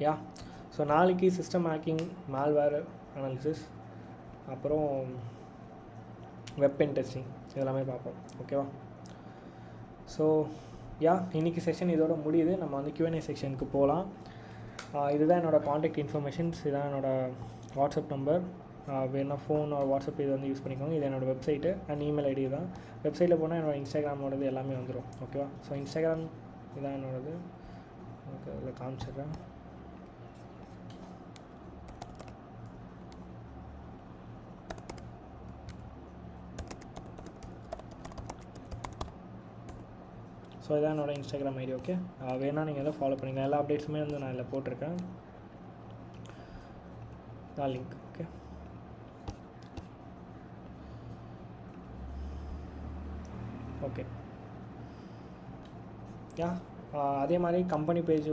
Yeah so நாளைக்கு system hacking, malware analysis, அப்புறம் web pen testing இதெல்லாமே பார்ப்போம். ஓகேவா? ஸோ யா இன்றைக்கி செஷன் இதோட முடியுது. நம்ம வந்து Q&A செக்ஷனுக்கு போகலாம். இதுதான் என்னோடய காண்டாக்ட் இன்ஃபர்மேஷன்ஸ், இதுதான் என்னோடய வாட்ஸ்அப் நம்பர். வேணால் ஃபோன் ஒரு வாட்ஸ்அப் இது வந்து யூஸ் பண்ணிக்கோங்க. இது என்னோடய வெப்சைட்டு அண்ட் இமெயில் ஐடி தான். வெப்சைட்டில் போனால் என்னோடய இன்ஸ்டாகிராமோடது எல்லாமே வந்துடும். ஓகேவா? ஸோ இன்ஸ்டாகிராம் இதான் என்னோடது. ஓகே, அதில் காமிச்சிடுறேன். ஸோ இதான் என்னோடய இன்ஸ்டாகிராம் ஐடி. ஓகே, வேணால் நீங்கள் எல்லாம் ஃபாலோ பண்ணிக்கலாம். எல்லா அப்டேட்ஸுமே வந்து நான் இதில் போட்டிருக்கேன், நான் லிங்க். ஓகே, ஓகே யா அதே மாதிரி கம்பெனி பேஜ்